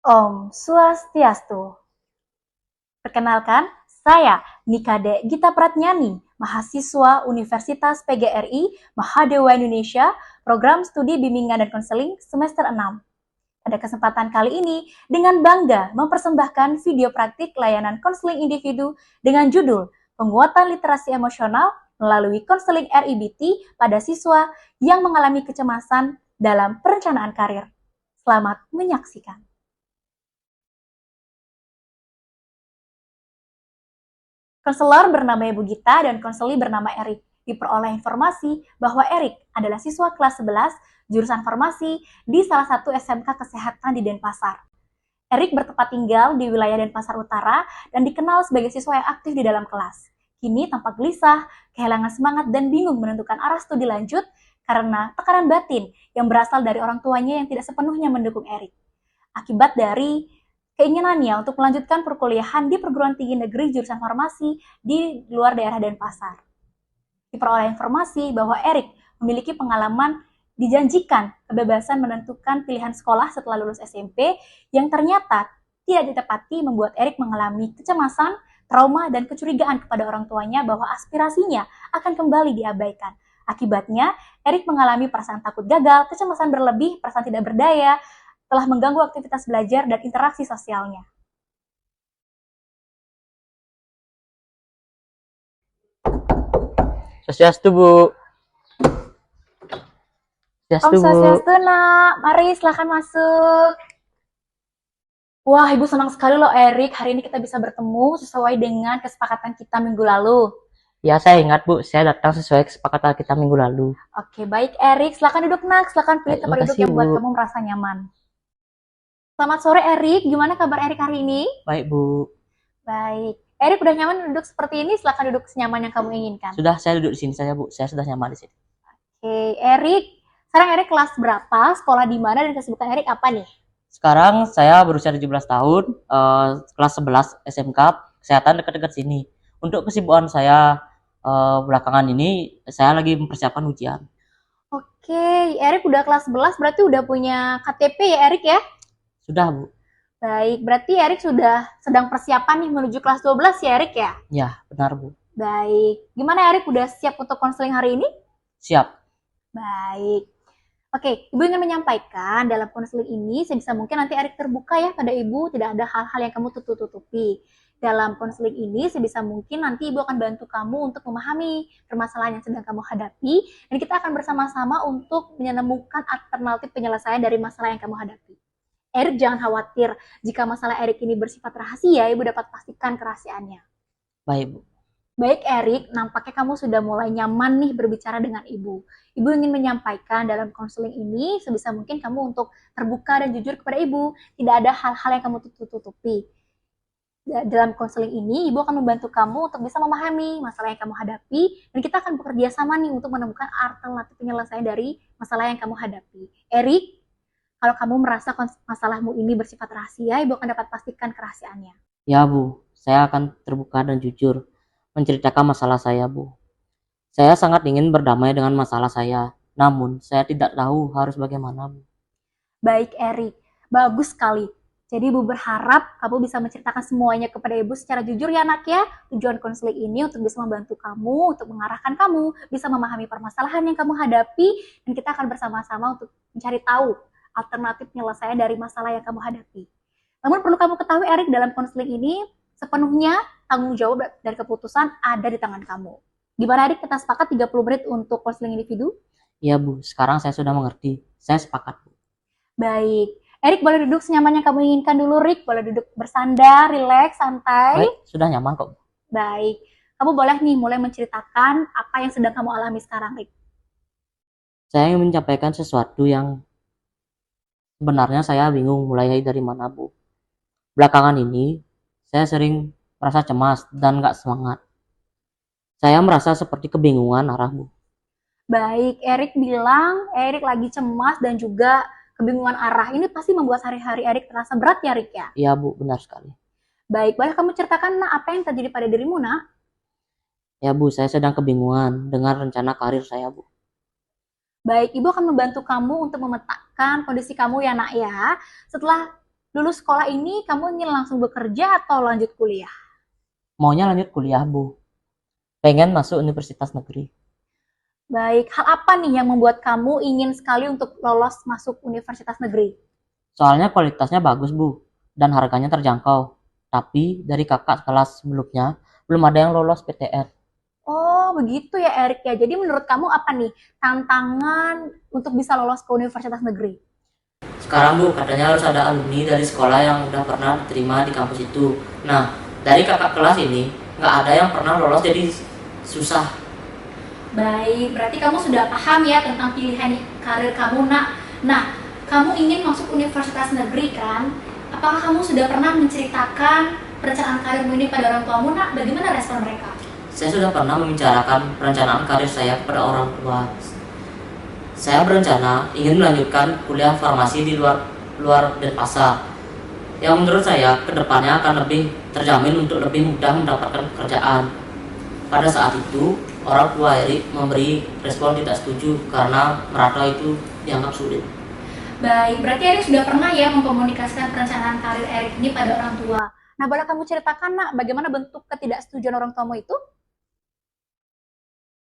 Om Swastiastu. Perkenalkan, saya Nikade Gita Pratnyani, mahasiswa Universitas PGRI Mahadewa Indonesia, Program Studi Bimbingan dan Konseling semester 6. Pada kesempatan kali ini, dengan bangga mempersembahkan video praktik layanan konseling individu dengan judul Penguatan Literasi Emosional melalui konseling RIBT pada siswa yang mengalami kecemasan dalam perencanaan karir. Selamat menyaksikan. Konselor bernama Ibu Gita dan konseli bernama Erik. Diperoleh informasi bahwa Erik adalah siswa kelas 11 jurusan farmasi di salah satu SMK Kesehatan di Denpasar. Erik bertempat tinggal di wilayah Denpasar Utara dan dikenal sebagai siswa yang aktif di dalam kelas. Kini tampak gelisah, kehilangan semangat dan bingung menentukan arah studi lanjut karena tekanan batin yang berasal dari orang tuanya yang tidak sepenuhnya mendukung Erik. Akibat dari keinginannya untuk melanjutkan perkuliahan di perguruan tinggi negeri jurusan farmasi di luar daerah Denpasar. Diperoleh informasi bahwa Erik memiliki pengalaman dijanjikan kebebasan menentukan pilihan sekolah setelah lulus SMP yang ternyata tidak ditepati, membuat Erik mengalami kecemasan, trauma, dan kecurigaan kepada orang tuanya bahwa aspirasinya akan kembali diabaikan. Akibatnya, Erik mengalami perasaan takut gagal, kecemasan berlebih, perasaan tidak berdaya, telah mengganggu aktivitas belajar dan interaksi sosialnya. Swastiastu, Bu. Om Swastiastu, Bu. Swastiastu, nak. Mari, silahkan masuk. Wah, Ibu senang sekali loh, Erik. Hari ini kita bisa bertemu sesuai dengan kesepakatan kita minggu lalu. Ya, saya ingat, Bu. Saya datang sesuai kesepakatan kita minggu lalu. Oke, baik, Erik. Silahkan duduk, nak. Silahkan pilih Baik, tempat duduk makasih, yang buat Bu. kamu merasa nyaman. Selamat sore, Erik. Gimana kabar Erik hari ini? Baik, Bu. Baik. Erik udah nyaman duduk seperti ini? Silahkan duduk senyaman yang kamu inginkan. Sudah, saya duduk di sini saja, Bu. Saya sudah nyaman di sini. Oke, Erik. Sekarang Erik kelas berapa? Sekolah di mana? Dan kesibukan Erik apa nih? Sekarang saya berusia 17 tahun, kelas 11 SMK Kesehatan dekat-dekat sini. Untuk kesibukan saya belakangan ini, saya lagi mempersiapkan ujian. Oke, Erik udah kelas 11, berarti udah punya KTP ya Erik ya? Sudah, Bu. Baik, berarti Erik sudah sedang persiapan nih menuju kelas 12 ya Erik ya? Ya, benar, Bu. Baik, gimana Erik udah siap untuk konseling hari ini? Siap. Baik. Oke, Ibu ingin menyampaikan dalam konseling ini sebisa mungkin nanti Erik terbuka ya pada Ibu, tidak ada hal-hal yang kamu tutup-tutupi. Dalam konseling ini sebisa mungkin nanti Ibu akan bantu kamu untuk memahami permasalahan yang sedang kamu hadapi dan kita akan bersama-sama untuk menemukan alternatif penyelesaian dari masalah yang kamu hadapi. Erik jangan khawatir, jika masalah Erik ini bersifat rahasia, Ibu dapat pastikan kerahasiaannya. Baik, Bu. Baik Erik, nampaknya kamu sudah mulai nyaman nih berbicara dengan Ibu. Ibu ingin menyampaikan dalam konseling ini sebisa mungkin kamu untuk terbuka dan jujur kepada Ibu. Tidak ada hal-hal yang kamu tutup-tutupi. Dalam konseling ini, Ibu akan membantu kamu untuk bisa memahami masalah yang kamu hadapi dan kita akan bekerja sama nih untuk menemukan alternatif penyelesaian dari masalah yang kamu hadapi. Erik, kalau kamu merasa masalahmu ini bersifat rahasia, Ibu akan dapat pastikan kerahasiaannya. Ya, Bu. Saya akan terbuka dan jujur menceritakan masalah saya, Bu. Saya sangat ingin berdamai dengan masalah saya, namun saya tidak tahu harus bagaimana, Bu. Baik Erik, bagus sekali. Jadi Ibu berharap kamu bisa menceritakan semuanya kepada Ibu secara jujur ya anak ya. Tujuan konseling ini untuk bisa membantu kamu, untuk mengarahkan kamu, bisa memahami permasalahan yang kamu hadapi, dan kita akan bersama-sama untuk mencari tahu alternatif penyelesaian dari masalah yang kamu hadapi. Namun perlu kamu ketahui Erik, dalam konseling ini sepenuhnya tanggung jawab dari keputusan ada di tangan kamu. Gimana Erik, kita sepakat 30 menit untuk konseling individu? Iya, Bu. Sekarang saya sudah mengerti. Saya sepakat, Bu. Baik. Erik boleh duduk senyaman yang kamu inginkan dulu, Rik. Boleh duduk bersandar, rileks, santai. Baik, sudah nyaman kok, Bu. Baik. Kamu boleh nih mulai menceritakan apa yang sedang kamu alami sekarang, Rik. Saya ingin menyampaikan sesuatu yang sebenarnya saya bingung mulai dari mana, Bu. Belakangan ini, saya sering merasa cemas dan gak semangat. Saya merasa seperti kebingungan arah, Bu. Baik, Erik bilang Erik lagi cemas dan juga kebingungan arah. Ini pasti membuat hari-hari Erik terasa berat ya, Rik ya? Iya, Bu, benar sekali. Baik, boleh kamu ceritakan nak apa yang terjadi pada dirimu, nak? Ya, Bu, saya sedang kebingungan dengan rencana karir saya, Bu. Baik, Ibu akan membantu kamu untuk memetakan kondisi kamu ya nak ya. Setelah Lulus sekolah ini kamu ingin langsung bekerja atau lanjut kuliah? Maunya lanjut kuliah, Bu. Pengen masuk universitas negeri. Baik, hal apa nih yang membuat kamu ingin sekali untuk lolos masuk universitas negeri? Soalnya kualitasnya bagus, Bu, dan harganya terjangkau. Tapi dari kakak kelas sebelumnya, belum ada yang lolos PTN. Oh, begitu ya Erik ya. Jadi menurut kamu apa nih tantangan untuk bisa lolos ke universitas negeri? Sekarang, Bu, katanya harus ada alumni dari sekolah yang udah pernah diterima di kampus itu. Nah, dari kakak kelas ini, nggak ada yang pernah lolos, jadi susah. Baik, berarti kamu sudah paham ya tentang pilihan karir kamu, Nak. Nah, kamu ingin masuk universitas negeri kan? Apakah kamu sudah pernah menceritakan perencanaan karirmu ini pada orang tuamu, Nak? Bagaimana respon mereka? Saya sudah pernah membicarakan perencanaan karir saya kepada orang tua. Saya berencana ingin melanjutkan kuliah farmasi di luar Denpasar, yang menurut saya kedepannya akan lebih terjamin untuk lebih mudah mendapatkan pekerjaan. Pada saat itu, orang tua Erik memberi respon tidak setuju karena merantau itu dianggap sulit. Baik, berarti Erik sudah pernah ya mengkomunikasikan perencanaan karir Erik ini pada orang tua. Nah, boleh kamu ceritakan, Nak, bagaimana bentuk ketidaksetujuan orang tuamu itu?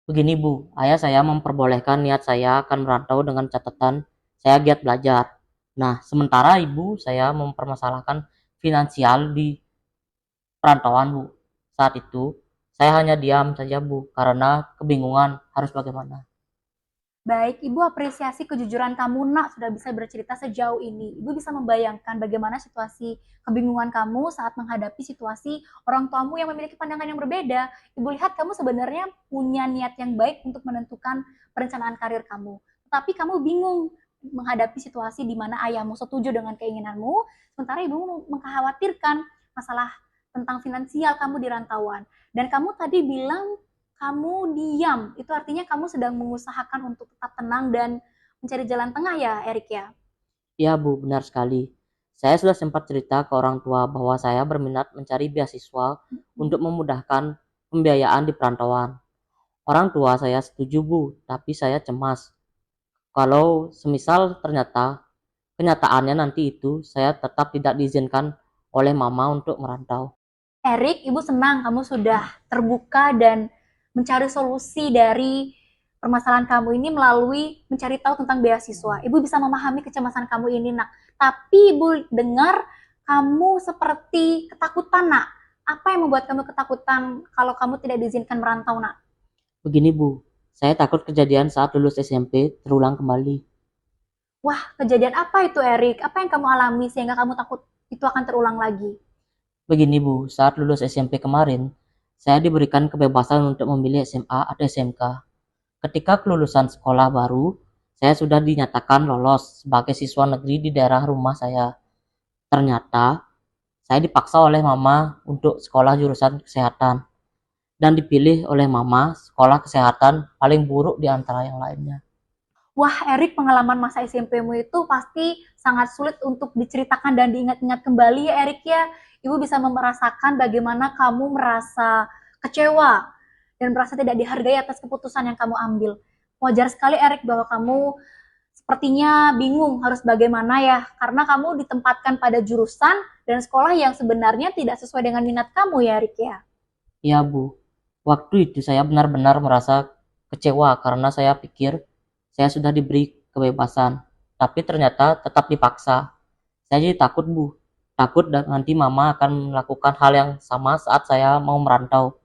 Begini, Bu, ayah saya memperbolehkan niat saya akan merantau dengan catatan saya giat belajar. Nah, sementara ibu saya mempermasalahkan finansial di perantauan, Bu. Saat itu, saya hanya diam saja, Bu, karena kebingungan harus bagaimana. Baik, Ibu apresiasi kejujuran kamu, Nak, sudah bisa bercerita sejauh ini. Ibu bisa membayangkan bagaimana situasi kebingungan kamu saat menghadapi situasi orang tuamu yang memiliki pandangan yang berbeda. Ibu lihat kamu sebenarnya punya niat yang baik untuk menentukan perencanaan karir kamu. Tetapi kamu bingung menghadapi situasi di mana ayahmu setuju dengan keinginanmu, sementara ibu mengkhawatirkan masalah tentang finansial kamu di rantauan. Dan kamu tadi bilang kamu diam, itu artinya kamu sedang mengusahakan untuk tetap tenang dan mencari jalan tengah ya, Erik ya? Ya, Bu, benar sekali. Saya sudah sempat cerita ke orang tua bahwa saya berminat mencari beasiswa untuk memudahkan pembiayaan di perantauan. Orang tua saya setuju, Bu, tapi saya cemas. Kalau semisal ternyata kenyataannya nanti itu saya tetap tidak diizinkan oleh mama untuk merantau. Erik, Ibu senang kamu sudah terbuka dan mencari solusi dari permasalahan kamu ini melalui mencari tahu tentang beasiswa. Ibu bisa memahami kecemasan kamu ini, Nak. Tapi Ibu dengar kamu seperti ketakutan, Nak. Apa yang membuat kamu ketakutan kalau kamu tidak diizinkan merantau, Nak? Begini, Bu, saya takut kejadian saat lulus SMP terulang kembali. Wah, kejadian apa itu, Erik? Apa yang kamu alami sehingga kamu takut itu akan terulang lagi? Begini, Bu, saat lulus SMP kemarin, saya diberikan kebebasan untuk memilih SMA atau SMK. Ketika kelulusan sekolah baru, saya sudah dinyatakan lolos sebagai siswa negeri di daerah rumah saya. Ternyata, saya dipaksa oleh mama untuk sekolah jurusan kesehatan dan dipilih oleh mama sekolah kesehatan paling buruk di antara yang lainnya. Wah, Erik, pengalaman masa SMP-mu itu pasti sangat sulit untuk diceritakan dan diingat-ingat kembali ya, Erik ya. Ibu bisa merasakan bagaimana kamu merasa kecewa dan merasa tidak dihargai atas keputusan yang kamu ambil. Wajar sekali, Erik, bahwa kamu sepertinya bingung harus bagaimana ya, karena kamu ditempatkan pada jurusan dan sekolah yang sebenarnya tidak sesuai dengan minat kamu ya, Erik ya. Ya, Bu, waktu itu saya benar-benar merasa kecewa karena saya pikir saya sudah diberi kebebasan, tapi ternyata tetap dipaksa. Saya jadi takut, Bu. Takut nanti mama akan melakukan hal yang sama saat saya mau merantau.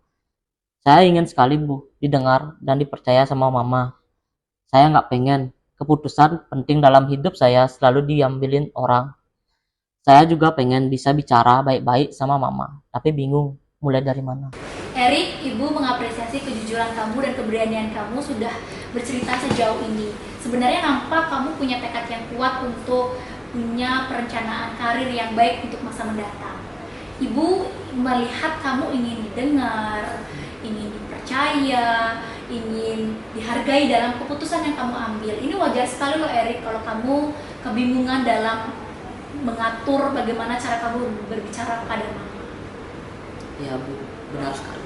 Saya ingin sekali, Bu, didengar dan dipercaya sama mama. Saya nggak pengen keputusan penting dalam hidup saya selalu diambilin orang. Saya juga pengen bisa bicara baik-baik sama mama, tapi bingung mulai dari mana. Erik, Ibu mengapresiasi kejujuran kamu dan keberanian kamu sudah bercerita sejauh ini. Sebenarnya nampak kamu punya tekad yang kuat untuk punya perencanaan karir yang baik untuk masa mendatang. Ibu melihat kamu ingin didengar, ingin dipercaya, ingin dihargai dalam keputusan yang kamu ambil. Ini wajar sekali loh, Erik, kalau kamu kebingungan dalam mengatur bagaimana cara kamu berbicara kepada mama. Ya, Bu, benar sekali.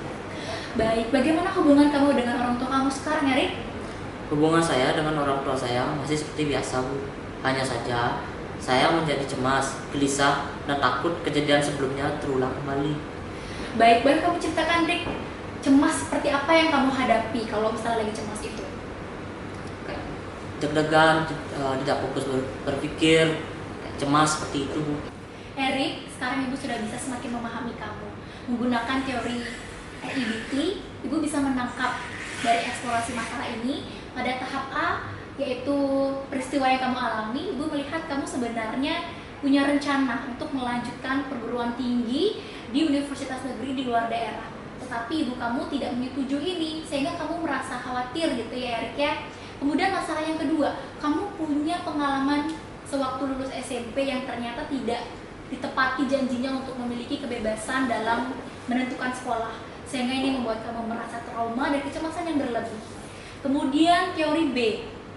Baik, bagaimana hubungan kamu dengan orang tua kamu sekarang, Erik? Hubungan saya dengan orang tua saya masih seperti biasa, Bu. Hanya saja Saya menjadi cemas, gelisah, dan takut kejadian sebelumnya terulang kembali. Baik, boleh kamu ceritakan, Rick, cemas seperti apa yang kamu hadapi kalau misalnya lagi cemas itu? Kayak deg-degan, tidak fokus berpikir, kayak cemas seperti itu. Erik, sekarang Ibu sudah bisa semakin memahami kamu. Menggunakan teori EIBT, Ibu bisa menangkap dari eksplorasi masalah ini pada tahap A, yaitu peristiwa yang kamu alami. Ibu melihat kamu sebenarnya punya rencana untuk melanjutkan perguruan tinggi di universitas negeri di luar daerah. Tetapi ibu kamu tidak menyetujui ini, sehingga kamu merasa khawatir gitu ya, Erik ya. Kemudian masalah yang kedua, kamu punya pengalaman sewaktu lulus SMP yang ternyata tidak ditepati janjinya untuk memiliki kebebasan dalam menentukan sekolah, sehingga ini membuat kamu merasa trauma dan kecemasan yang berlebih. Kemudian teori B,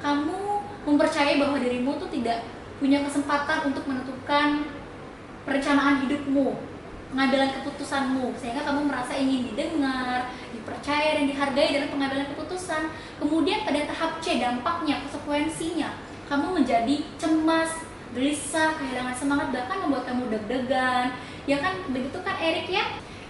kamu mempercayai bahwa dirimu tuh tidak punya kesempatan untuk menentukan perencanaan hidupmu, pengambilan keputusanmu, sehingga kamu merasa ingin didengar, dipercaya, dan dihargai dalam pengambilan keputusan. Kemudian pada tahap C, dampaknya, konsekuensinya, kamu menjadi cemas, gelisah, kehilangan semangat, bahkan membuat kamu deg-degan. Ya kan, begitu kan Erik ya?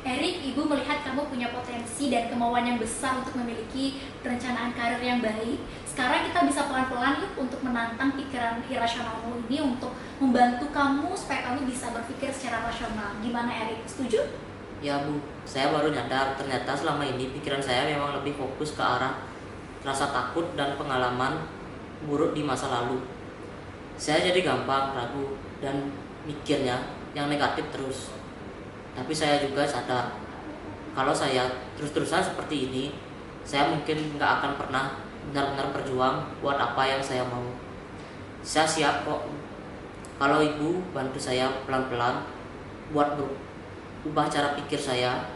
Erik, ibu melihat kamu punya potensi dan kemauan yang besar untuk memiliki perencanaan karir yang baik. Sekarang kita bisa pelan-pelan yuk untuk menantang pikiran irasionalmu ini untuk membantu kamu supaya kamu bisa berpikir secara rasional. Gimana Erik? Setuju? Ya Bu, saya baru nyadar ternyata selama ini pikiran saya memang lebih fokus ke arah rasa takut dan pengalaman buruk di masa lalu. Saya jadi gampang ragu dan mikirnya yang negatif terus. Tapi saya juga sadar kalau saya terus-terusan seperti ini, saya mungkin nggak akan pernah benar-benar berjuang buat apa yang saya mau. Saya siap kok kalau ibu bantu saya pelan-pelan buat berubah cara pikir saya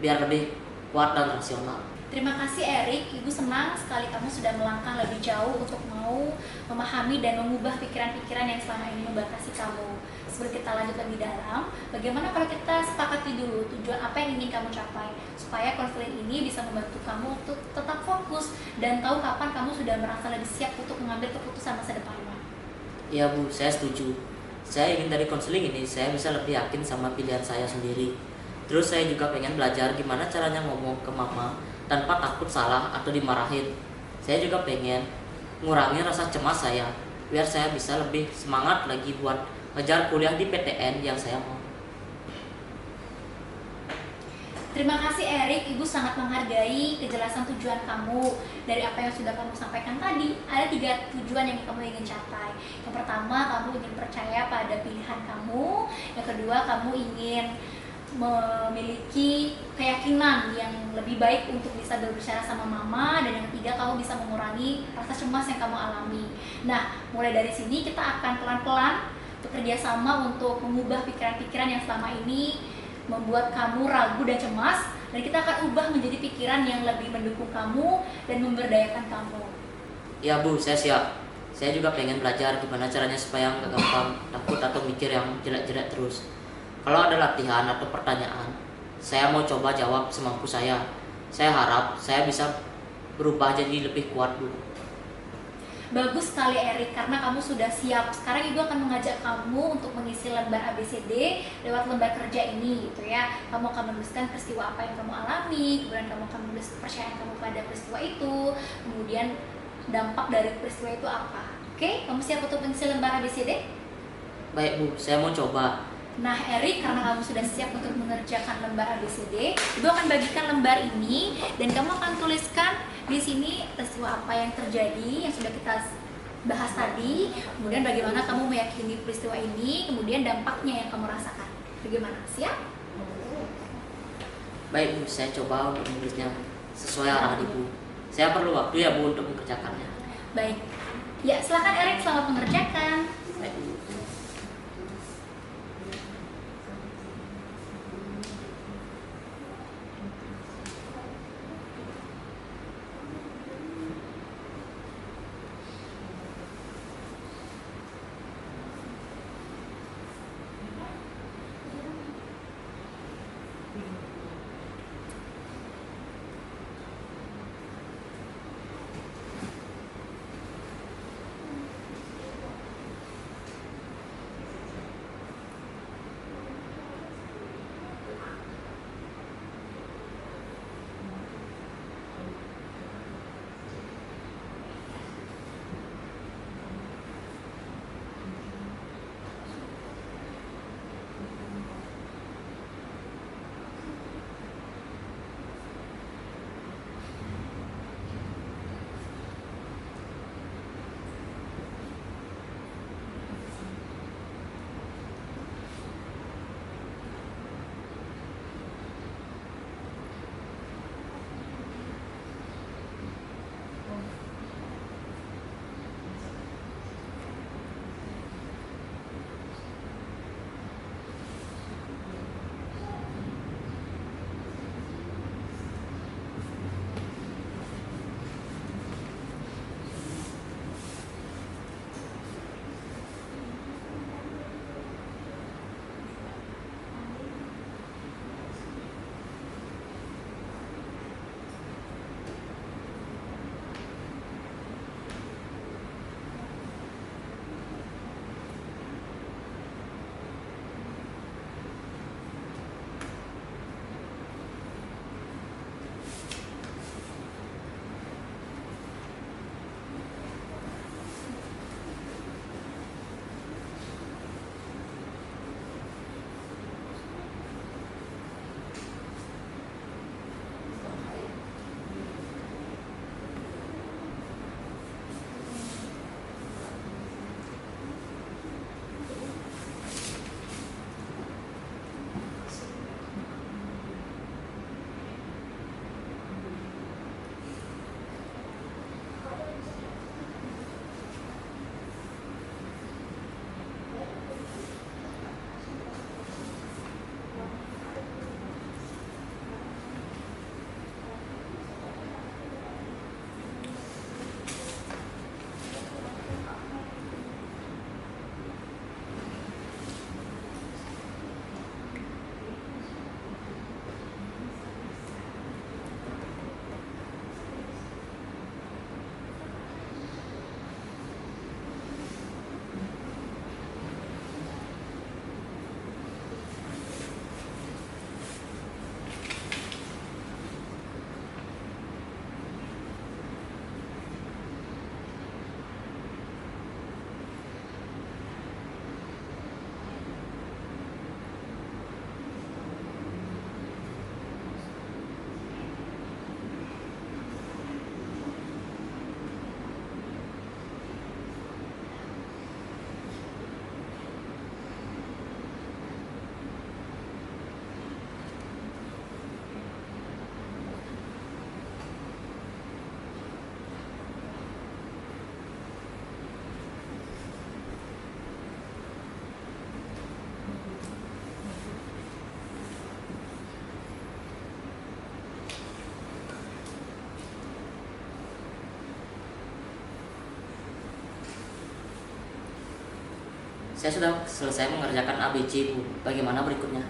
biar lebih kuat dan rasional. Terima kasih Erik, Ibu senang sekali kamu sudah melangkah lebih jauh untuk mau memahami dan mengubah pikiran-pikiran yang selama ini membatasi kamu. Sebelum kita lanjut lebih dalam, bagaimana kalau kita sepakati dulu tujuan apa yang ingin kamu capai, supaya konseling ini bisa membantu kamu untuk tetap fokus dan tahu kapan kamu sudah merasa lebih siap untuk mengambil keputusan masa depanmu. Iya Bu, saya setuju. Saya ingin dari konseling ini saya bisa lebih yakin sama pilihan saya sendiri. Terus saya juga pengen belajar gimana caranya ngomong ke mama tanpa takut salah atau dimarahin. Saya juga pengen ngurangi rasa cemas saya biar saya bisa lebih semangat lagi buat ngejar kuliah di PTN yang saya mau. Terima kasih Erik, Ibu sangat menghargai kejelasan tujuan kamu. Dari apa yang sudah kamu sampaikan tadi, ada 3 tujuan yang kamu ingin capai. Yang pertama, kamu ingin percaya pada pilihan kamu. Yang kedua, kamu ingin memiliki keyakinan yang lebih baik untuk bisa berbicara sama mama, dan yang ketiga kamu bisa mengurangi rasa cemas yang kamu alami. Nah, mulai dari sini kita akan pelan-pelan bekerja sama untuk mengubah pikiran-pikiran yang selama ini membuat kamu ragu dan cemas, dan kita akan ubah menjadi pikiran yang lebih mendukung kamu dan memberdayakan kamu. Ya Bu, saya siap. Saya juga pengen belajar gimana caranya supaya nggak gampang takut atau mikir yang jelek-jelek terus. Kalau ada latihan atau pertanyaan, saya mau coba jawab semampu saya. Saya harap saya bisa berubah jadi lebih kuat dulu. Bagus sekali Erik, karena kamu sudah siap. Sekarang Ibu akan mengajak kamu untuk mengisi lembar ABCD lewat lembar kerja ini gitu ya. Kamu akan menuliskan peristiwa apa yang kamu alami, kemudian kamu akan menulis kepercayaan kamu pada peristiwa itu, kemudian dampak dari peristiwa itu apa. Oke, kamu siap untuk mengisi lembar ABCD? Baik Bu, saya mau coba. Nah Erik, karena kamu sudah siap untuk mengerjakan lembar ABCD, Ibu akan bagikan lembar ini dan kamu akan tuliskan di sini peristiwa apa yang terjadi yang sudah kita bahas tadi, kemudian bagaimana kamu meyakini peristiwa ini, kemudian dampaknya yang kamu rasakan. Bagaimana? Siap? Baik Bu, saya coba untuk menulisnya sesuai arahan Ibu. Saya perlu waktu ya Bu untuk mengerjakannya. Baik. Ya, silakan Erik, selamat mengerjakan. Baik Bu. Saya sudah selesai mengerjakan ABC, Bu. Bagaimana berikutnya?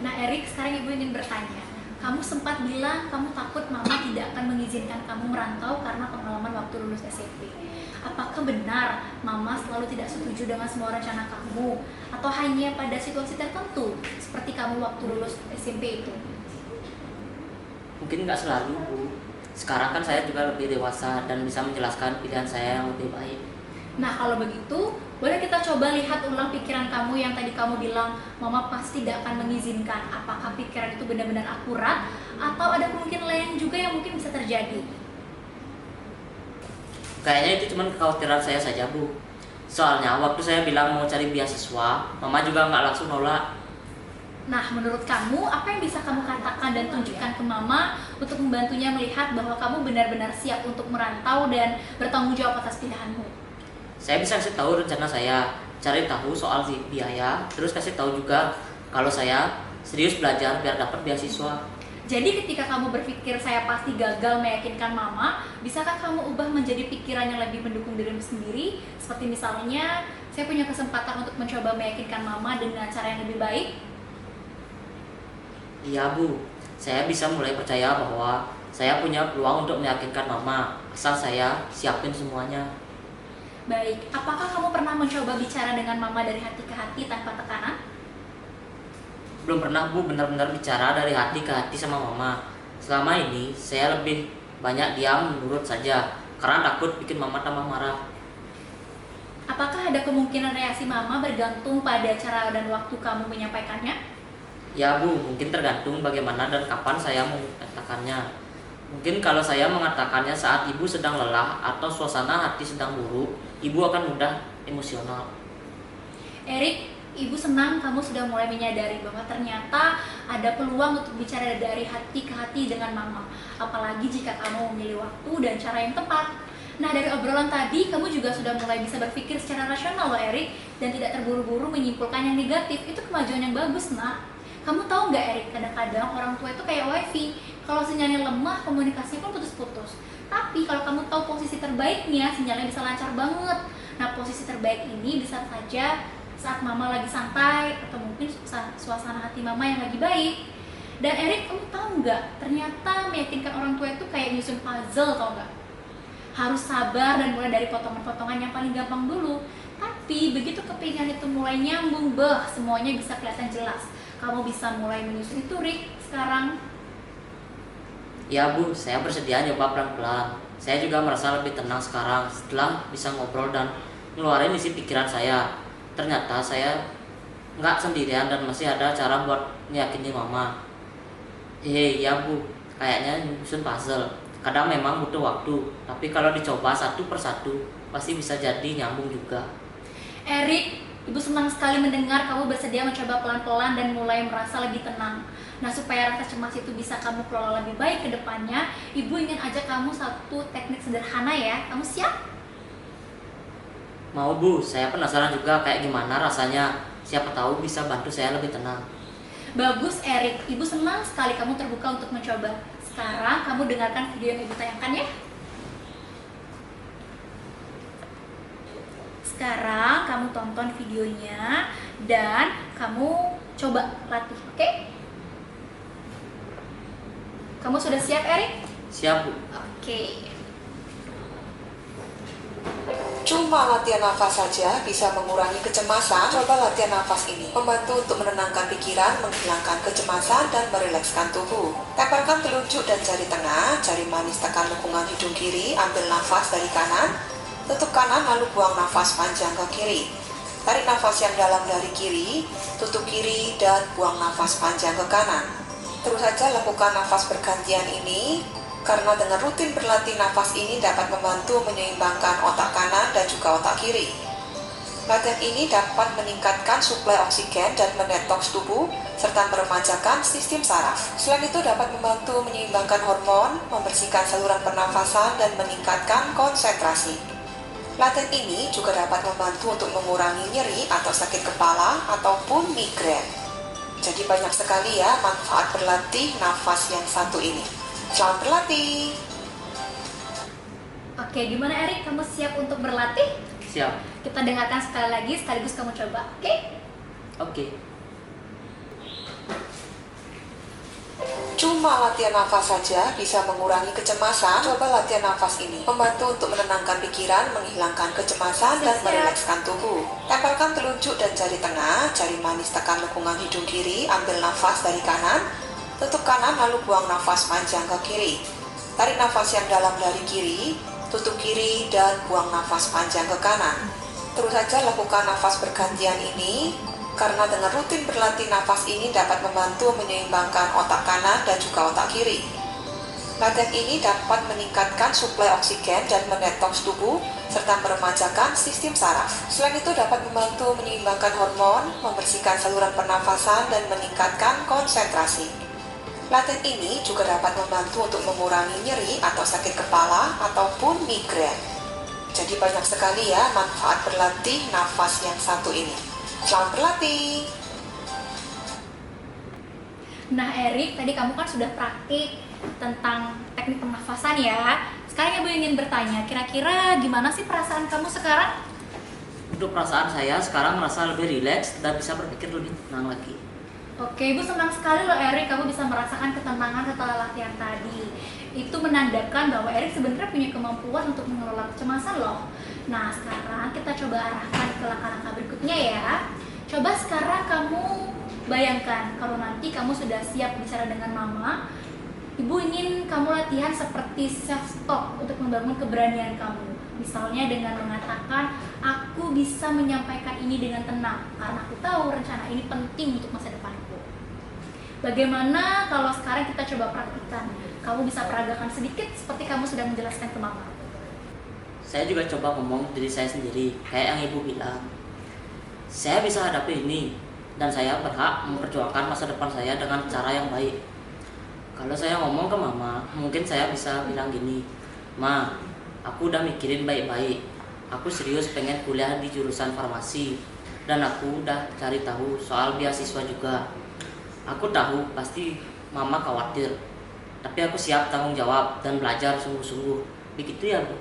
Nah, Erik, sekarang Ibu ingin bertanya. Kamu sempat bilang kamu takut mama tidak akan mengizinkan kamu merantau karena pengalaman waktu lulus SMP. Apakah benar mama selalu tidak setuju dengan semua rencana kamu? Atau hanya pada situasi tertentu, seperti kamu waktu lulus SMP itu? Mungkin nggak selalu, Bu. Sekarang kan saya juga lebih dewasa dan bisa menjelaskan pilihan saya yang lebih baik. Nah, kalau begitu, boleh kita coba lihat ulang pikiran kamu yang tadi kamu bilang mama pasti tidak akan mengizinkan. Apakah pikiran itu benar-benar akurat atau ada kemungkinan lain juga yang mungkin bisa terjadi? Kayaknya itu cuma kekhawatiran saya saja, Bu. Soalnya waktu saya bilang mau cari beasiswa, mama juga nggak langsung nolak. Nah, menurut kamu, apa yang bisa kamu katakan dan tunjukkan ke mama untuk membantunya melihat bahwa kamu benar-benar siap untuk merantau dan bertanggung jawab atas pilihanmu? Saya bisa kasih tahu rencana saya, cari tahu soal biaya, terus kasih tahu juga kalau saya serius belajar biar dapat beasiswa. Jadi ketika kamu berpikir saya pasti gagal meyakinkan mama, bisakah kamu ubah menjadi pikiran yang lebih mendukung dirimu sendiri? Seperti misalnya, saya punya kesempatan untuk mencoba meyakinkan mama dengan cara yang lebih baik. Iya, Bu. Saya bisa mulai percaya bahwa saya punya peluang untuk meyakinkan mama, asal saya siapin semuanya. Baik, apakah kamu pernah mencoba bicara dengan mama dari hati ke hati tanpa tekanan? Belum pernah, Bu, benar-benar bicara dari hati ke hati sama mama. Selama ini saya lebih banyak diam menurut saja, karena takut bikin mama tambah marah. Apakah ada kemungkinan reaksi mama bergantung pada cara dan waktu kamu menyampaikannya? Ya, Bu, mungkin tergantung bagaimana dan kapan saya mengatakannya. Mungkin kalau saya mengatakannya saat ibu sedang lelah atau suasana hati sedang buruk, ibu akan mudah emosional. Erik, Ibu senang kamu sudah mulai menyadari bahwa ternyata ada peluang untuk bicara dari hati ke hati dengan mama. Apalagi jika kamu memilih waktu dan cara yang tepat. Nah, dari obrolan tadi, kamu juga sudah mulai bisa berpikir secara rasional loh, Erik. Dan tidak terburu-buru menyimpulkan yang negatif. Itu kemajuan yang bagus, nak. Kamu tahu nggak, Erik, kadang-kadang orang tua itu kayak wifi. Kalau sinyalnya lemah, komunikasinya pun putus-putus. Tapi kalau kamu tahu posisi terbaiknya, sinyalnya bisa lancar banget. Nah, posisi terbaik ini bisa saja saat mama lagi santai, atau mungkin suasana hati mama yang lagi baik. Dan Erik, kamu tahu nggak, ternyata meyakinkan orang tua itu kayak nyusun puzzle, tau nggak? Harus sabar dan mulai dari potongan-potongan yang paling gampang dulu. Tapi begitu kepingan itu mulai nyambung, semuanya bisa kelihatan jelas. Kamu bisa mulai menyusun itu, Rik, sekarang. Ya, Bu, saya bersedia nyoba pelan-pelan. Saya juga merasa lebih tenang sekarang setelah bisa ngobrol dan ngeluarin isi pikiran saya. Ternyata saya nggak sendirian dan masih ada cara buat yakinin mama. Ya, Bu, kayaknya nyusun puzzle. Kadang memang butuh waktu, tapi kalau dicoba satu persatu, pasti bisa jadi nyambung juga. Erik, Ibu senang sekali mendengar kamu bersedia mencoba pelan-pelan dan mulai merasa lebih tenang. Nah, supaya rasa cemas itu bisa kamu kelola lebih baik ke depannya, Ibu ingin ajak kamu satu teknik sederhana ya. Kamu siap? Mau, Bu, saya penasaran juga kayak gimana rasanya. Siapa tahu bisa bantu saya lebih tenang. Bagus, Erik. Ibu senang sekali kamu terbuka untuk mencoba. Sekarang kamu dengarkan video yang Ibu tayangkan ya. Sekarang kamu tonton videonya dan kamu coba latih, oke? Kamu sudah siap, Erik? Siap, Bu. Oke. Cuma latihan nafas saja bisa mengurangi kecemasan. Coba latihan nafas ini membantu untuk menenangkan pikiran, menghilangkan kecemasan, dan merilekskan tubuh. Tempelkan telunjuk dan jari tengah, jari manis tekan lengkungan hidung kiri, ambil nafas dari kanan, tutup kanan lalu buang nafas panjang ke kiri. Tarik nafas yang dalam dari kiri, tutup kiri, dan buang nafas panjang ke kanan. Terus saja lakukan nafas bergantian ini, karena dengan rutin berlatih nafas ini dapat membantu menyeimbangkan otak kanan dan juga otak kiri. Latihan ini dapat meningkatkan suplai oksigen dan mendetoks tubuh, serta meremajakan sistem saraf. Selain itu dapat membantu menyeimbangkan hormon, membersihkan saluran pernafasan, dan meningkatkan konsentrasi. Latihan ini juga dapat membantu untuk mengurangi nyeri atau sakit kepala ataupun migrain. Jadi banyak sekali ya manfaat berlatih nafas yang satu ini. Selamat berlatih. Oke, gimana Erik? Kamu siap untuk berlatih? Siap. Kita dengarkan sekali lagi sekaligus kamu coba, oke? Oke. Cuma latihan nafas saja bisa mengurangi kecemasan. Coba latihan nafas ini membantu untuk menenangkan pikiran, menghilangkan kecemasan, dan merilekskan tubuh. Tempelkan telunjuk dan jari tengah, jari manis tekan lengkungan hidung kiri, ambil nafas dari kanan, tutup kanan lalu buang nafas panjang ke kiri. Tarik nafas yang dalam dari kiri, tutup kiri, dan buang nafas panjang ke kanan. Terus saja lakukan nafas bergantian ini, karena dengan rutin berlatih nafas ini dapat membantu menyeimbangkan otak kanan dan juga otak kiri. Latihan ini dapat meningkatkan suplai oksigen dan mendetoks tubuh, serta meremajakan sistem saraf. Selain itu dapat membantu menyeimbangkan hormon, membersihkan saluran pernafasan, dan meningkatkan konsentrasi. Latihan ini juga dapat membantu untuk mengurangi nyeri atau sakit kepala ataupun migrain. Jadi banyak sekali ya manfaat berlatih nafas yang satu ini. Selamat berlatih. Nah Erik, tadi kamu kan sudah praktik tentang teknik pernafasan ya. Sekarang Ibu ingin bertanya, kira-kira gimana sih perasaan kamu sekarang? Untuk perasaan saya sekarang merasa lebih rileks dan bisa berpikir lebih tenang lagi. Oke, Ibu senang sekali loh Erik, kamu bisa merasakan ketenangan setelah latihan tadi. Itu menandakan bahwa Erik sebenarnya punya kemampuan untuk mengelola kecemasan loh. Nah, sekarang kita coba arahkan ke langkah-langkah berikutnya ya. Coba sekarang kamu bayangkan kalau nanti kamu sudah siap bicara dengan mama, Ibu ingin kamu latihan seperti self-talk untuk membangun keberanian kamu. Misalnya dengan mengatakan, aku bisa menyampaikan ini dengan tenang karena aku tahu rencana ini penting untuk masa depanku. Bagaimana kalau sekarang kita coba praktikkan? Kamu bisa peragakan sedikit seperti kamu sudah menjelaskan ke mama. Saya juga coba ngomong diri saya sendiri, kayak yang Ibu bilang. Saya bisa hadapi ini, dan saya berhak memperjuangkan masa depan saya dengan cara yang baik. Kalau saya ngomong ke mama, mungkin saya bisa bilang gini, Ma, aku udah mikirin baik-baik. Aku serius pengen kuliah di jurusan farmasi, dan aku udah cari tahu soal beasiswa juga. Aku tahu pasti mama khawatir, tapi aku siap tanggung jawab dan belajar sungguh-sungguh. Begitu ya, Bu?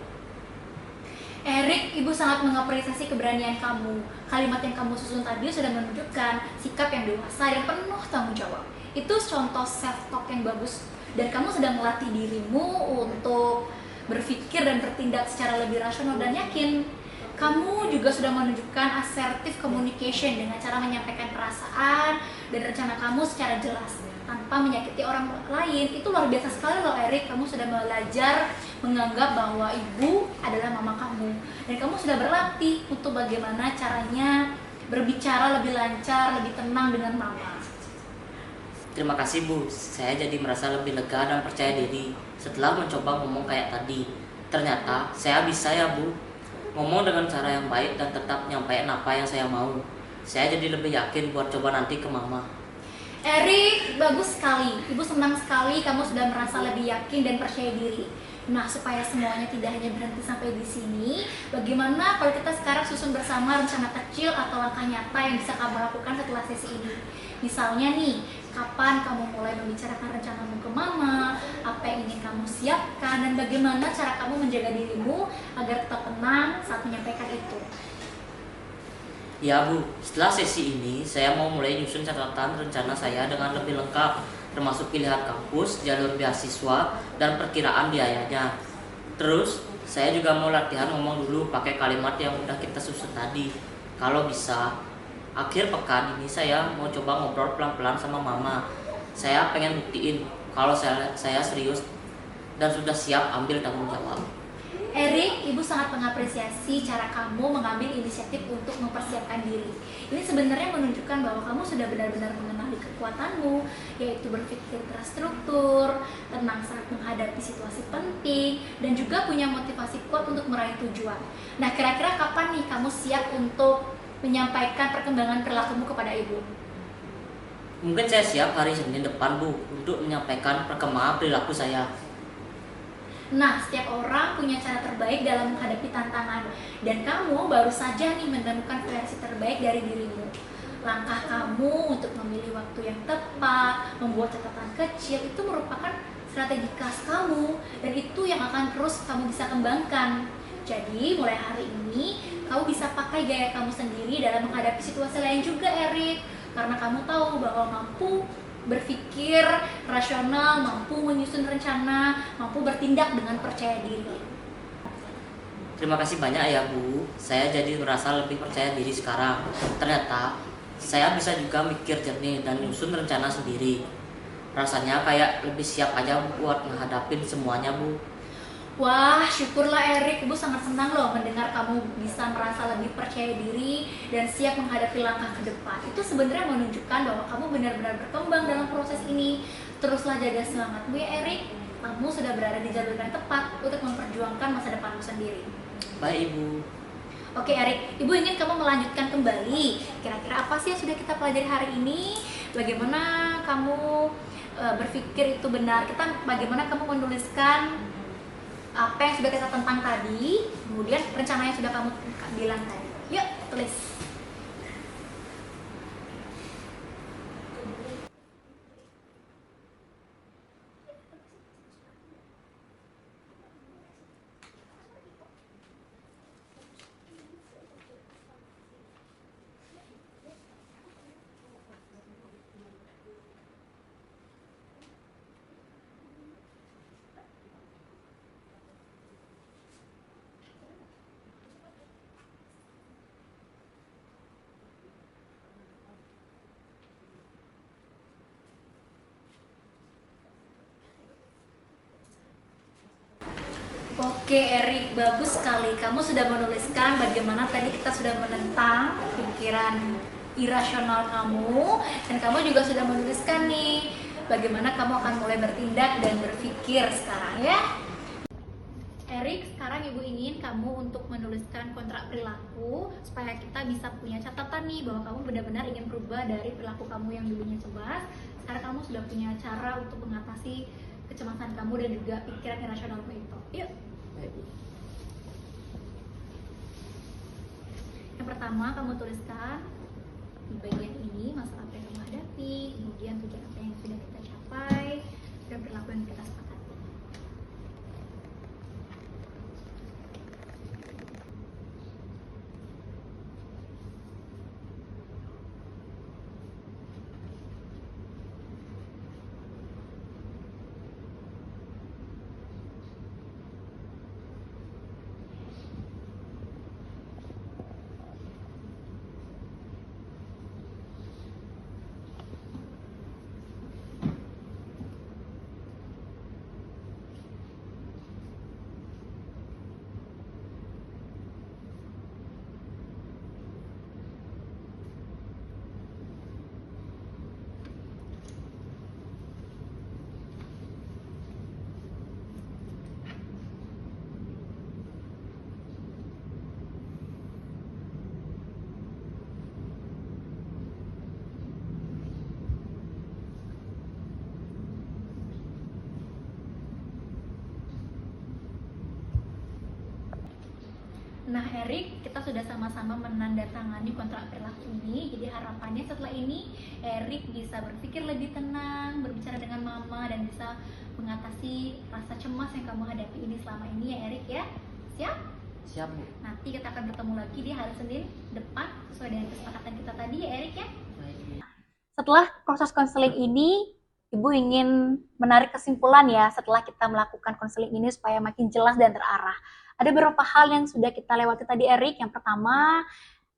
Erik, Ibu sangat mengapresiasi keberanian kamu. Kalimat yang kamu susun tadi sudah menunjukkan sikap yang dewasa dan penuh tanggung jawab. Itu contoh self-talk yang bagus. Dan kamu sedang melatih dirimu untuk berpikir dan bertindak secara lebih rasional dan yakin. Kamu juga sudah menunjukkan assertive communication dengan cara menyampaikan perasaan dan rencana kamu secara jelas tanpa menyakiti orang lain. Itu luar biasa sekali loh Erik. Kamu sudah belajar menganggap bahwa ibu adalah mama kamu, dan kamu sudah berlatih untuk bagaimana caranya berbicara lebih lancar, lebih tenang dengan mama. Terima kasih, Bu. Saya jadi merasa lebih lega dan percaya diri setelah mencoba ngomong kayak tadi. Ternyata saya bisa ya, Bu. Ngomong dengan cara yang baik dan tetap nyampein apa yang saya mau. Saya jadi lebih yakin buat coba nanti ke mama. Erik, bagus sekali. Ibu senang sekali kamu sudah merasa lebih yakin dan percaya diri. Nah, supaya semuanya tidak hanya berhenti sampai di sini, bagaimana kalau kita sekarang susun bersama rencana kecil atau langkah nyata yang bisa kamu lakukan setelah sesi ini? Misalnya nih, kapan kamu mulai membicarakan rencanamu ke mama, apa yang ingin kamu siapkan, dan bagaimana cara kamu menjaga dirimu agar tetap tenang saat menyampaikan itu. Ya, Bu, setelah sesi ini saya mau mulai nyusun catatan rencana saya dengan lebih lengkap, termasuk pilihan kampus, jalur beasiswa, dan perkiraan biayanya. Terus, saya juga mau latihan ngomong dulu pakai kalimat yang udah kita susun tadi. Kalau bisa, akhir pekan ini saya mau coba ngobrol pelan-pelan sama mama. Saya pengen buktiin kalau saya serius dan sudah siap ambil tanggung jawab. Erik, Ibu sangat mengapresiasi cara kamu mengambil inisiatif untuk mempersiapkan diri. Ini sebenarnya menunjukkan bahwa kamu sudah benar-benar mengenali kekuatanmu, yaitu berpikir terstruktur, tenang saat menghadapi situasi penting, dan juga punya motivasi kuat untuk meraih tujuan. Nah, kira-kira kapan nih kamu siap untuk menyampaikan perkembangan perilakumu kepada Ibu? Mungkin saya siap hari Senin depan, Bu, untuk menyampaikan perkembangan perilaku saya. Nah, setiap orang punya cara terbaik dalam menghadapi tantangan, dan kamu baru saja nih menemukan versi terbaik dari dirimu. Langkah kamu untuk memilih waktu yang tepat, membuat catatan kecil, itu merupakan strategi khas kamu, dan itu yang akan terus kamu bisa kembangkan. Jadi mulai hari ini kamu bisa pakai gaya kamu sendiri dalam menghadapi situasi lain juga, Erik. Karena kamu tahu bahwa mampu berpikir rasional, mampu menyusun rencana, mampu bertindak dengan percaya diri. Terima kasih banyak ya Bu, saya jadi merasa lebih percaya diri sekarang. Ternyata saya bisa juga mikir jernih dan nyusun rencana sendiri. Rasanya kayak lebih siap aja buat menghadapin semuanya Bu. Wah, syukurlah Erik, Ibu sangat senang loh mendengar kamu bisa merasa lebih percaya diri dan siap menghadapi langkah ke depan. Itu sebenarnya menunjukkan bahwa kamu benar-benar berkembang dalam proses ini. Teruslah jaga semangatmu ya Erik, kamu sudah berada di jalur yang tepat untuk memperjuangkan masa depanmu sendiri. Baik Ibu. Oke Erik, Ibu ingin kamu melanjutkan kembali. Kira-kira apa sih yang sudah kita pelajari hari ini? Bagaimana kamu berpikir itu benar? Bagaimana kamu menuliskan apa yang sudah kita tentang tadi, kemudian rencana yang sudah kamu bilang tadi. Yuk, tulis. Oke Erik, bagus sekali. Kamu sudah menuliskan bagaimana tadi kita sudah menentang pikiran irasional kamu, dan kamu juga sudah menuliskan nih bagaimana kamu akan mulai bertindak dan berpikir sekarang ya. Erik, sekarang Ibu ingin kamu untuk menuliskan kontrak perilaku supaya kita bisa punya catatan nih bahwa kamu benar-benar ingin berubah dari perilaku kamu yang dulunya cemas. Sekarang kamu sudah punya cara untuk mengatasi kecemasan kamu dan juga pikiran irasionalmu itu. Yuk. Yang pertama kamu tuliskan di bagian ini masalah apa yang kamu hadapi, kemudian tujuan apa yang sudah kita capai, dan perilaku yang kita sepakati. Nah Erik, kita sudah sama-sama menandatangani kontrak perilaku ini. Jadi harapannya setelah ini Erik bisa berpikir lebih tenang, berbicara dengan mama, dan bisa mengatasi rasa cemas yang kamu hadapi ini selama ini ya Erik ya. Siap? Siap Bu. Nanti kita akan bertemu lagi di hari Senin depan sesuai dengan kesepakatan kita tadi ya Erik ya. Setelah proses konseling ini, Ibu ingin menarik kesimpulan ya setelah kita melakukan konseling ini supaya makin jelas dan terarah. Ada beberapa hal yang sudah kita lewati tadi Erik. Yang pertama,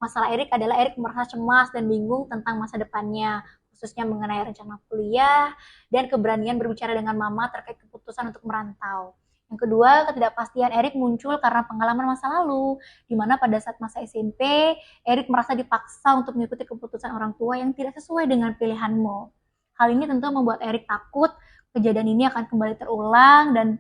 masalah Erik adalah Erik merasa cemas dan bingung tentang masa depannya, khususnya mengenai rencana kuliah dan keberanian berbicara dengan mama terkait keputusan untuk merantau. Yang kedua, ketidakpastian Erik muncul karena pengalaman masa lalu, di mana pada saat masa SMP, Erik merasa dipaksa untuk mengikuti keputusan orang tua yang tidak sesuai dengan pilihanmu. Hal ini tentu membuat Erik takut kejadian ini akan kembali terulang, dan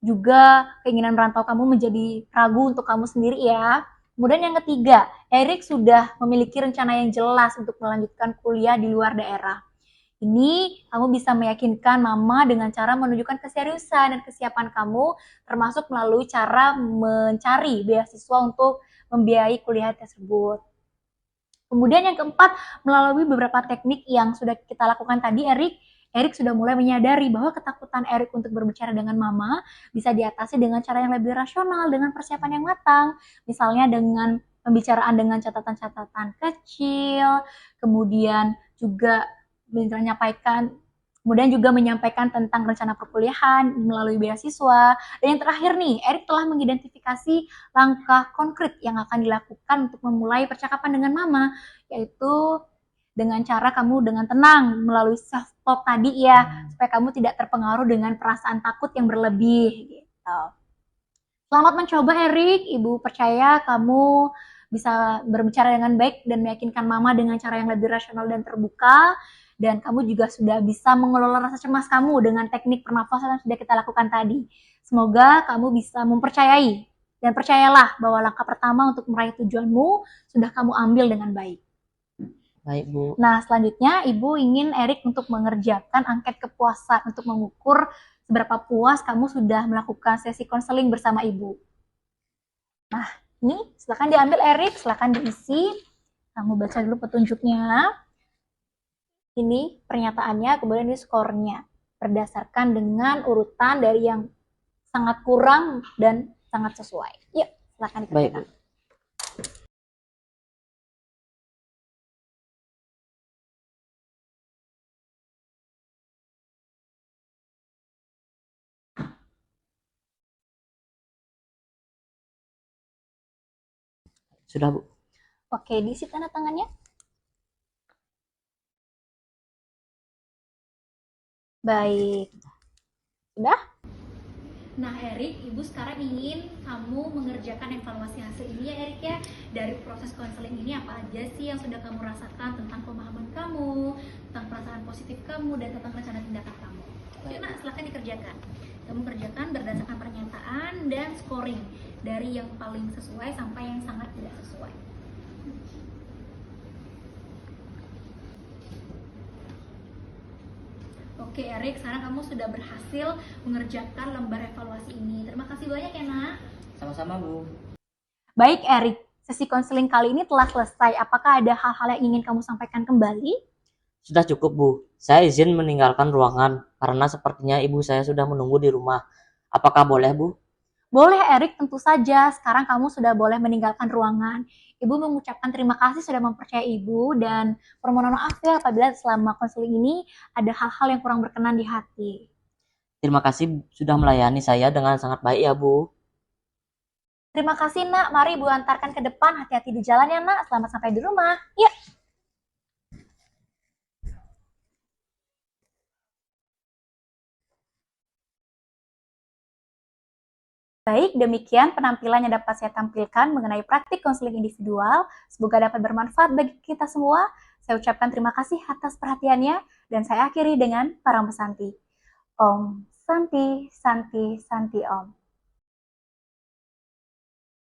juga keinginan merantau kamu menjadi ragu untuk kamu sendiri ya. Kemudian yang ketiga, Erik sudah memiliki rencana yang jelas untuk melanjutkan kuliah di luar daerah. Ini kamu bisa meyakinkan mama dengan cara menunjukkan keseriusan dan kesiapan kamu, termasuk melalui cara mencari beasiswa untuk membiayai kuliah tersebut. Kemudian yang keempat, melalui beberapa teknik yang sudah kita lakukan tadi, Erik Erik sudah mulai menyadari bahwa ketakutan Erik untuk berbicara dengan mama bisa diatasi dengan cara yang lebih rasional, dengan persiapan yang matang. Misalnya dengan pembicaraan dengan catatan-catatan kecil, kemudian juga menyampaikan tentang rencana perkuliahan melalui beasiswa. Dan yang terakhir nih, Erik telah mengidentifikasi langkah konkret yang akan dilakukan untuk memulai percakapan dengan mama, yaitu dengan cara kamu dengan tenang melalui self talk tadi ya, supaya kamu tidak terpengaruh dengan perasaan takut yang berlebih gitu. Selamat mencoba Erik, Ibu percaya kamu bisa berbicara dengan baik dan meyakinkan mama dengan cara yang lebih rasional dan terbuka. Dan kamu juga sudah bisa mengelola rasa cemas kamu dengan teknik pernafasan yang sudah kita lakukan tadi. Semoga kamu bisa mempercayai dan percayalah bahwa langkah pertama untuk meraih tujuanmu sudah kamu ambil dengan baik. Baik, Bu. Nah, selanjutnya Ibu ingin Erik untuk mengerjakan angket kepuasan untuk mengukur seberapa puas kamu sudah melakukan sesi konseling bersama Ibu. Nah, ini silakan diambil Erik, silakan diisi. Kamu baca dulu petunjuknya. Ini pernyataannya, kemudian ini skornya. Berdasarkan dengan urutan dari yang sangat kurang dan sangat sesuai. Yuk, silakan dikerjakan. Baik, Bu. Sudah, Bu. Oke, diisi tanda tangannya. Baik. Sudah? Nah, Erik, Ibu sekarang ingin kamu mengerjakan evaluasi hasil ini ya, Erik ya. Dari proses konseling ini apa aja sih yang sudah kamu rasakan tentang pemahaman kamu, tentang perasaan positif kamu, dan tentang rencana tindakan kamu. Yuk, Nak, silakan dikerjakan. Kamu kerjakan berdasarkan pernyataan dan scoring dari yang paling sesuai sampai yang sangat tidak sesuai. Oke Erik, sekarang kamu sudah berhasil mengerjakan lembar evaluasi ini. Terima kasih banyak ya Nak. Sama-sama, Bu. Baik Erik, sesi konseling kali ini telah selesai. Apakah ada hal-hal yang ingin kamu sampaikan kembali? Sudah cukup, Bu. Saya izin meninggalkan ruangan karena sepertinya ibu saya sudah menunggu di rumah. Apakah boleh, Bu? Boleh Erik, tentu saja. Sekarang kamu sudah boleh meninggalkan ruangan. Ibu mengucapkan terima kasih sudah mempercayai Ibu dan permohonan maaf ya apabila selama konseling ini ada hal-hal yang kurang berkenan di hati. Terima kasih sudah melayani saya dengan sangat baik ya, Bu. Terima kasih Nak, mari Ibu antarkan ke depan. Hati-hati di jalan ya Nak, selamat sampai di rumah. Yuk. Baik, demikian penampilan yang dapat saya tampilkan mengenai praktik konseling individual. Semoga dapat bermanfaat bagi kita semua. Saya ucapkan terima kasih atas perhatiannya, dan saya akhiri dengan Param Santi. Om Santi, Santi, Santi Om.